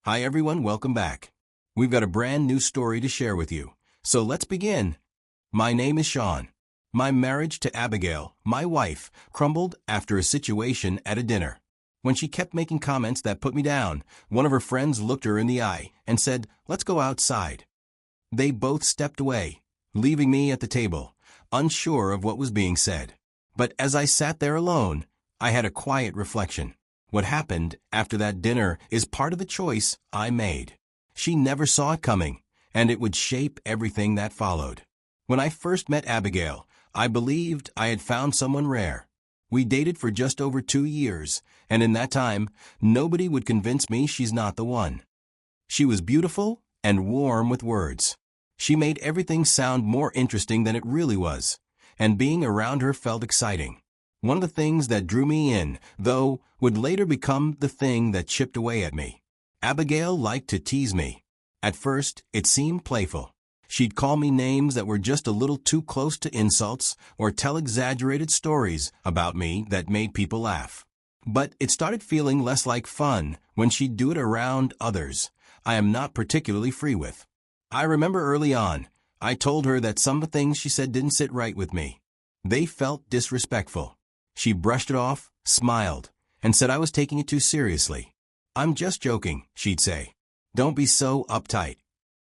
Hi everyone, welcome back. We've got a brand new story to share with you. So let's begin. My name is Sean. My marriage to Abigail, my wife, crumbled after a situation at a dinner. When she kept making comments that put me down, one of her friends looked her in the eye and said, "Let's go outside." They both stepped away, leaving me at the table, unsure of what was being said. But as I sat there alone, I had a quiet reflection. What happened after that dinner is part of the choice I made. She never saw it coming, and it would shape everything that followed. When I first met Abigail, I believed I had found someone rare. We dated for just over 2 years, and in that time, nobody would convince me she's not the one. She was beautiful and warm with words. She made everything sound more interesting than it really was, and being around her felt exciting. One of the things that drew me in, though, would later become the thing that chipped away at me. Abigail liked to tease me. At first, it seemed playful. She'd call me names that were just a little too close to insults or tell exaggerated stories about me that made people laugh. But it started feeling less like fun when she'd do it around others I am not particularly free with. I remember early on, I told her that some of the things she said didn't sit right with me. They felt disrespectful. She brushed it off, smiled, and said I was taking it too seriously. "I'm just joking," she'd say. "Don't be so uptight."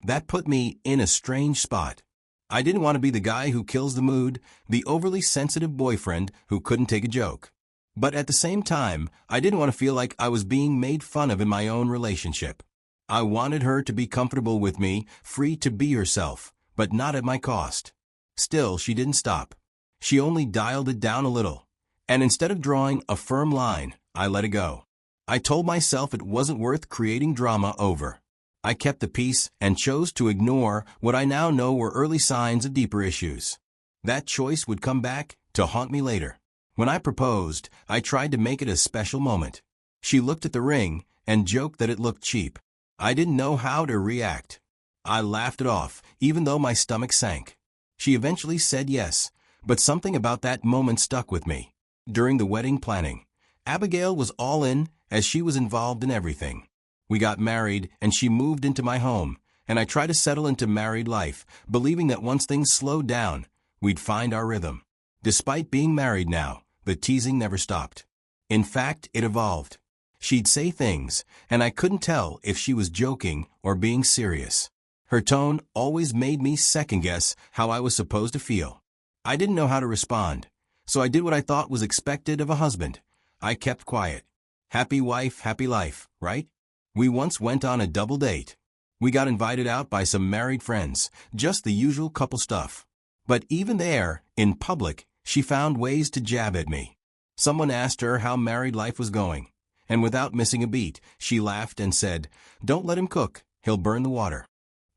That put me in a strange spot. I didn't want to be the guy who kills the mood, the overly sensitive boyfriend who couldn't take a joke. But at the same time, I didn't want to feel like I was being made fun of in my own relationship. I wanted her to be comfortable with me, free to be herself, but not at my cost. Still, she didn't stop. She only dialed it down a little. And instead of drawing a firm line, I let it go. I told myself it wasn't worth creating drama over. I kept the peace and chose to ignore what I now know were early signs of deeper issues. That choice would come back to haunt me later. When I proposed, I tried to make it a special moment. She looked at the ring and joked that it looked cheap. I didn't know how to react. I laughed it off, even though my stomach sank. She eventually said yes, but something about that moment stuck with me. During the wedding planning, Abigail was all in as she was involved in everything. We got married and she moved into my home, and I tried to settle into married life, believing that once things slowed down, we'd find our rhythm. Despite being married now, the teasing never stopped. In fact, it evolved. She'd say things, and I couldn't tell if she was joking or being serious. Her tone always made me second-guess how I was supposed to feel. I didn't know how to respond, so I did what I thought was expected of a husband. I kept quiet. Happy wife, happy life, right? We once went on a double date. We got invited out by some married friends, just the usual couple stuff. But even there, in public, she found ways to jab at me. Someone asked her how married life was going, and without missing a beat, she laughed and said, "Don't let him cook, he'll burn the water."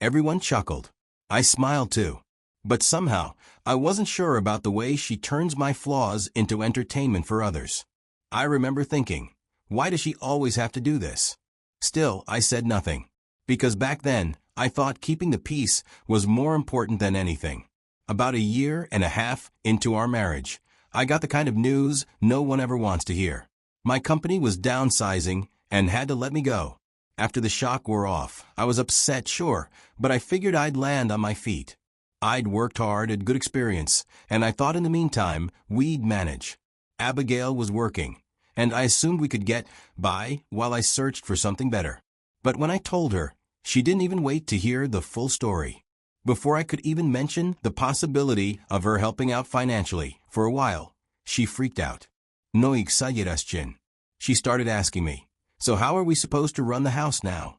Everyone chuckled. I smiled too. But somehow, I wasn't sure about the way she turns my flaws into entertainment for others. I remember thinking, why does she always have to do this? Still, I said nothing. Because back then, I thought keeping the peace was more important than anything. About 1.5 years into our marriage, I got the kind of news no one ever wants to hear. My company was downsizing and had to let me go. After the shock wore off, I was upset, sure, but I figured I'd land on my feet. I'd worked hard, had good experience, and I thought in the meantime, we'd manage. Abigail was working, and I assumed we could get by while I searched for something better. But when I told her, she didn't even wait to hear the full story. Before I could even mention the possibility of her helping out financially for a while, she freaked out. "No exageras, Chin." She started asking me, "So how are we supposed to run the house now?"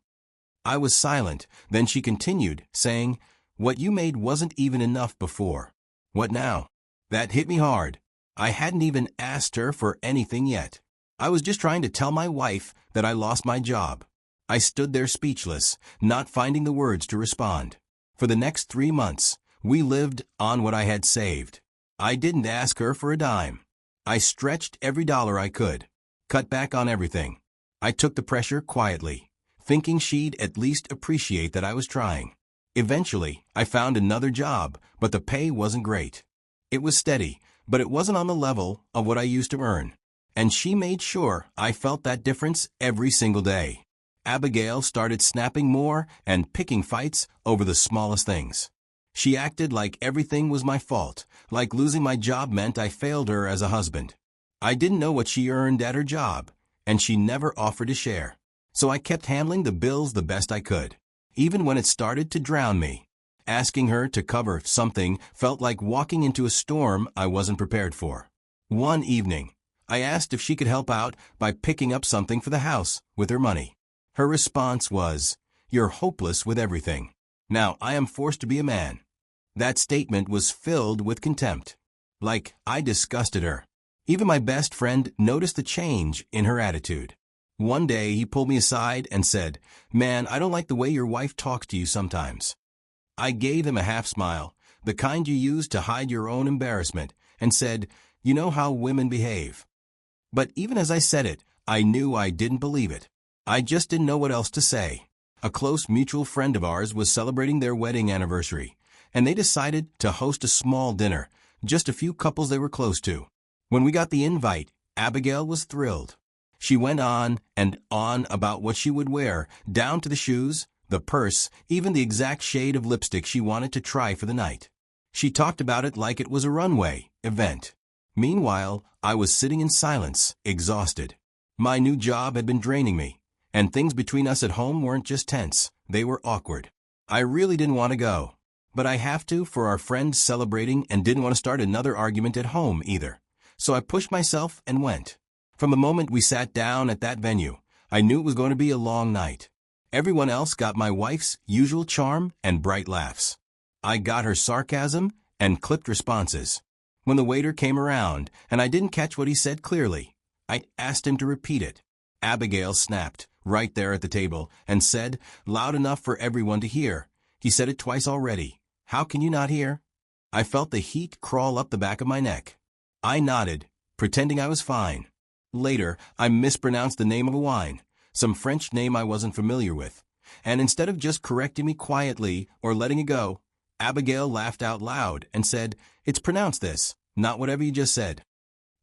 I was silent, then she continued, saying, "What you made wasn't even enough before. What now?" That hit me hard. I hadn't even asked her for anything yet. I was just trying to tell my wife that I lost my job. I stood there speechless, not finding the words to respond. For the next 3 months, we lived on what I had saved. I didn't ask her for a dime. I stretched every dollar I could, cut back on everything. I took the pressure quietly, thinking she'd at least appreciate that I was trying. Eventually, I found another job, but the pay wasn't great. It was steady, but it wasn't on the level of what I used to earn. And she made sure I felt that difference every single day. Abigail started snapping more and picking fights over the smallest things. She acted like everything was my fault, like losing my job meant I failed her as a husband. I didn't know what she earned at her job, and she never offered to share. So I kept handling the bills the best I could, even when it started to drown me. Asking her to cover something felt like walking into a storm I wasn't prepared for. One evening, I asked if she could help out by picking up something for the house with her money. Her response was, "You're hopeless with everything. Now I am forced to be a man." That statement was filled with contempt. Like I disgusted her. Even my best friend noticed the change in her attitude. One day he pulled me aside and said, "Man, I don't like the way your wife talks to you sometimes." I gave him a half smile, the kind you use to hide your own embarrassment, and said, "You know how women behave." But even as I said it, I knew I didn't believe it. I just didn't know what else to say. A close mutual friend of ours was celebrating their wedding anniversary, and they decided to host a small dinner, just a few couples they were close to. When we got the invite, Abigail was thrilled. She went on and on about what she would wear, down to the shoes, the purse, even the exact shade of lipstick she wanted to try for the night. She talked about it like it was a runway event. Meanwhile, I was sitting in silence, exhausted. My new job had been draining me, and things between us at home weren't just tense, they were awkward. I really didn't want to go, but I have to for our friends celebrating and didn't want to start another argument at home either. So I pushed myself and went. From the moment we sat down at that venue, I knew it was going to be a long night. Everyone else got my wife's usual charm and bright laughs. I got her sarcasm and clipped responses. When the waiter came around and I didn't catch what he said clearly, I asked him to repeat it. Abigail snapped, right there at the table, and said, loud enough for everyone to hear, "He said it twice already. How can you not hear?" I felt the heat crawl up the back of my neck. I nodded, pretending I was fine. Later, I mispronounced the name of a wine, some French name I wasn't familiar with, and instead of just correcting me quietly or letting it go, Abigail laughed out loud and said, "It's pronounced this, not whatever you just said."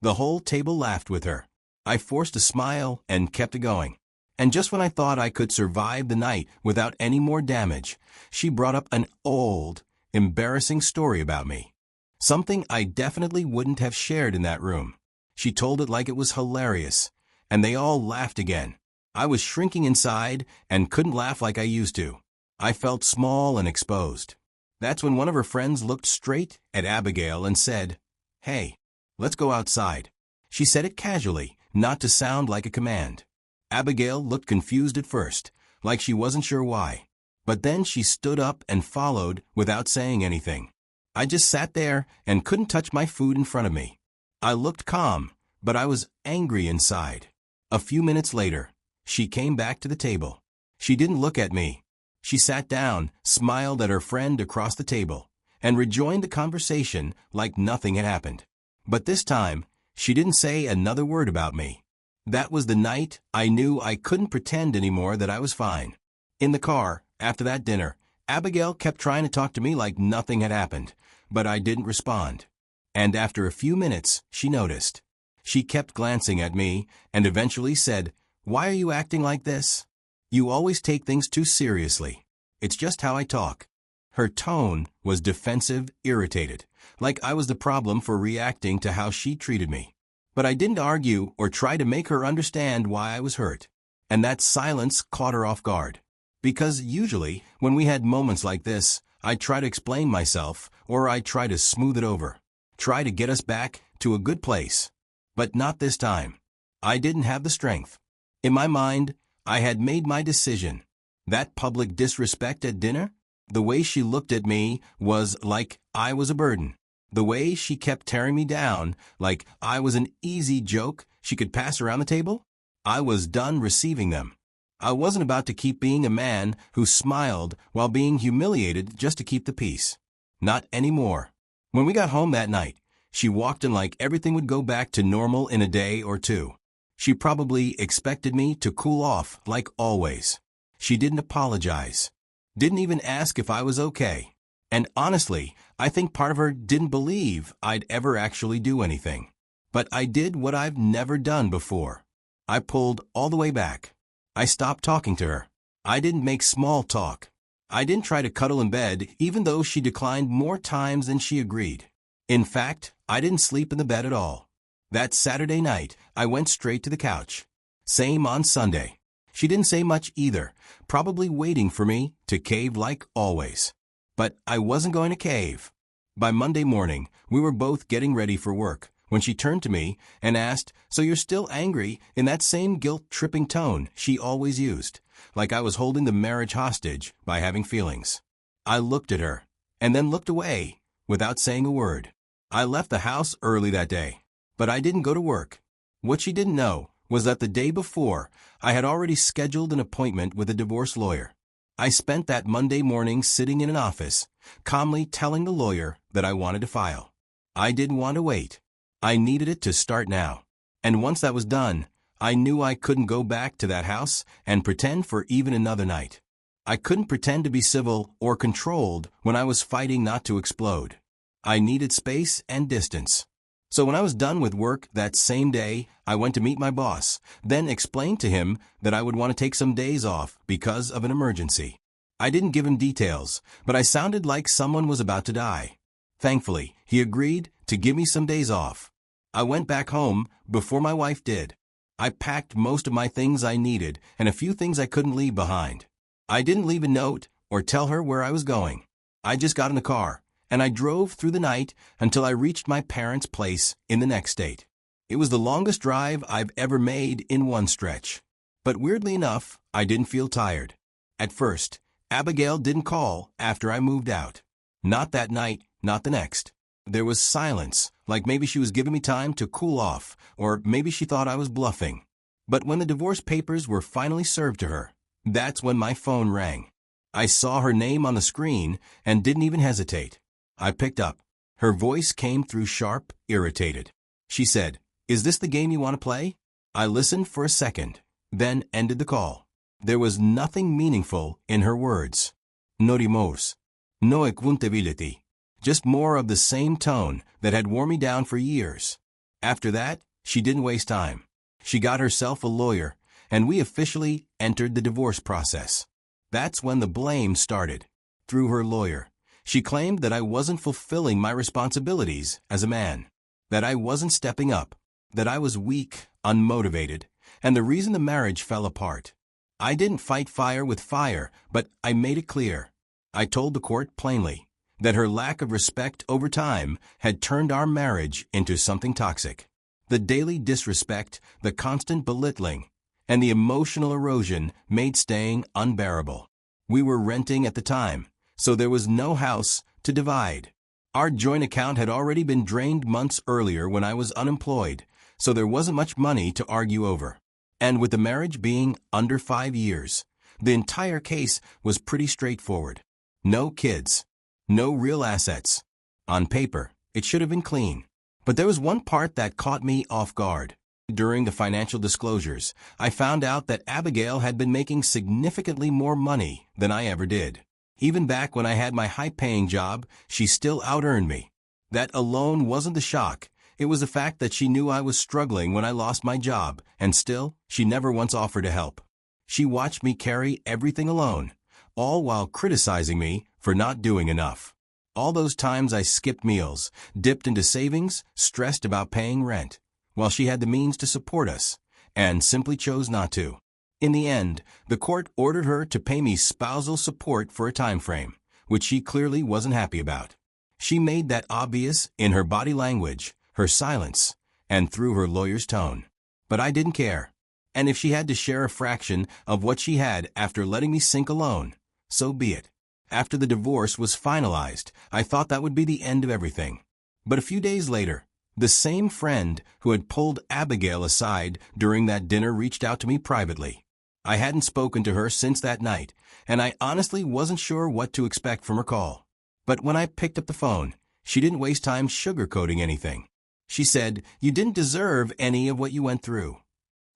The whole table laughed with her. I forced a smile and kept it going. And just when I thought I could survive the night without any more damage, she brought up an old, embarrassing story about me. Something I definitely wouldn't have shared in that room. She told it like it was hilarious, and they all laughed again. I was shrinking inside and couldn't laugh like I used to. I felt small and exposed. That's when one of her friends looked straight at Abigail and said, "Hey, let's go outside." She said it casually, not to sound like a command. Abigail looked confused at first, like she wasn't sure why. But then she stood up and followed without saying anything. I just sat there and couldn't touch my food in front of me. I looked calm, but I was angry inside. A few minutes later, she came back to the table. She didn't look at me. She sat down, smiled at her friend across the table, and rejoined the conversation like nothing had happened. But this time, she didn't say another word about me. That was the night I knew I couldn't pretend anymore that I was fine. In the car, after that dinner, Abigail kept trying to talk to me like nothing had happened, but I didn't respond. And after a few minutes, she noticed. She kept glancing at me and eventually said, "Why are you acting like this? You always take things too seriously. It's just how I talk." Her tone was defensive, irritated, like I was the problem for reacting to how she treated me. But I didn't argue or try to make her understand why I was hurt. And that silence caught her off guard. Because usually, when we had moments like this, I'd try to explain myself, or I'd try to smooth it over. Try to get us back to a good place. But not this time. I didn't have the strength. In my mind, I had made my decision. That public disrespect at dinner? The way she looked at me was like I was a burden. The way she kept tearing me down, like I was an easy joke she could pass around the table? I was done receiving them. I wasn't about to keep being a man who smiled while being humiliated just to keep the peace. Not anymore. When we got home that night, she walked in like everything would go back to normal in a day or two. She probably expected me to cool off like always. She didn't apologize. Didn't even ask if I was okay. And honestly, I think part of her didn't believe I'd ever actually do anything. But I did what I've never done before. I pulled all the way back. I stopped talking to her. I didn't make small talk. I didn't try to cuddle in bed, even though she declined more times than she agreed. In fact, I didn't sleep in the bed at all. That Saturday night, I went straight to the couch. Same on Sunday. She didn't say much either, probably waiting for me to cave like always. But I wasn't going to cave. By Monday morning, we were both getting ready for work when she turned to me and asked, "So you're still angry?" in that same guilt-tripping tone she always used, like I was holding the marriage hostage by having feelings. I looked at her, and then looked away, without saying a word. I left the house early that day, but I didn't go to work. What she didn't know was that the day before, I had already scheduled an appointment with a divorce lawyer. I spent that Monday morning sitting in an office, calmly telling the lawyer that I wanted to file. I didn't want to wait. I needed it to start now. And once that was done, I knew I couldn't go back to that house and pretend for even another night. I couldn't pretend to be civil or controlled when I was fighting not to explode. I needed space and distance. So when I was done with work that same day, I went to meet my boss, then explained to him that I would want to take some days off because of an emergency. I didn't give him details, but I sounded like someone was about to die. Thankfully, he agreed to give me some days off. I went back home before my wife did. I packed most of my things I needed and a few things I couldn't leave behind. I didn't leave a note or tell her where I was going. I just got in the car, and I drove through the night until I reached my parents' place in the next state. It was the longest drive I've ever made in one stretch. But weirdly enough, I didn't feel tired. At first, Abigail didn't call after I moved out. Not that night, not the next. There was silence, like maybe she was giving me time to cool off, or maybe she thought I was bluffing. But when the divorce papers were finally served to her, that's when my phone rang. I saw her name on the screen and didn't even hesitate. I picked up. Her voice came through sharp, irritated. She said, "Is this the game you want to play?" I listened for a second, then ended the call. There was nothing meaningful in her words. No remorse. No accountability. Just more of the same tone that had worn me down for years. After that, she didn't waste time. She got herself a lawyer, and we officially entered the divorce process. That's when the blame started. Through her lawyer, she claimed that I wasn't fulfilling my responsibilities as a man, that I wasn't stepping up, that I was weak, unmotivated, and the reason the marriage fell apart. I didn't fight fire with fire, but I made it clear. I told the court plainly that her lack of respect over time had turned our marriage into something toxic. The daily disrespect, the constant belittling, and the emotional erosion made staying unbearable. We were renting at the time, so there was no house to divide. Our joint account had already been drained months earlier when I was unemployed, so there wasn't much money to argue over. And with the marriage being under 5 years, the entire case was pretty straightforward. No kids. No real assets. On paper, it should have been clean. But there was one part that caught me off guard. During the financial disclosures, I found out that Abigail had been making significantly more money than I ever did. Even back when I had my high-paying job, she still out-earned me. That alone wasn't the shock. It was the fact that she knew I was struggling when I lost my job, and still, she never once offered to help. She watched me carry everything alone, all while criticizing me for not doing enough. All those times I skipped meals, dipped into savings, stressed about paying rent, while she had the means to support us, and simply chose not to. In the end, the court ordered her to pay me spousal support for a time frame, which she clearly wasn't happy about. She made that obvious in her body language, her silence, and through her lawyer's tone. But I didn't care. And if she had to share a fraction of what she had after letting me sink alone, so be it. After the divorce was finalized, I thought that would be the end of everything. But a few days later, the same friend who had pulled Abigail aside during that dinner reached out to me privately. I hadn't spoken to her since that night, and I honestly wasn't sure what to expect from her call. But when I picked up the phone, she didn't waste time sugarcoating anything. She said, "You didn't deserve any of what you went through."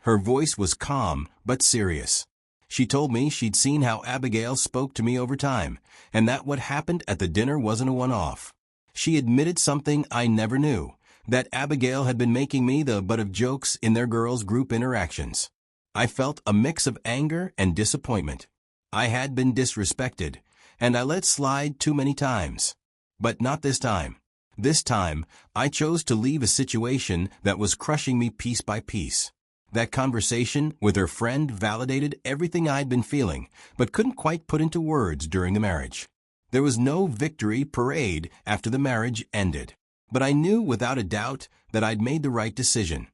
Her voice was calm but serious. She told me she'd seen how Abigail spoke to me over time, and that what happened at the dinner wasn't a one-off. She admitted something I never knew, that Abigail had been making me the butt of jokes in their girls' group interactions. I felt a mix of anger and disappointment. I had been disrespected, and I let slide too many times. But not this time. This time, I chose to leave a situation that was crushing me piece by piece. That conversation with her friend validated everything I'd been feeling, but couldn't quite put into words during the marriage. There was no victory parade after the marriage ended. But I knew without a doubt that I'd made the right decision.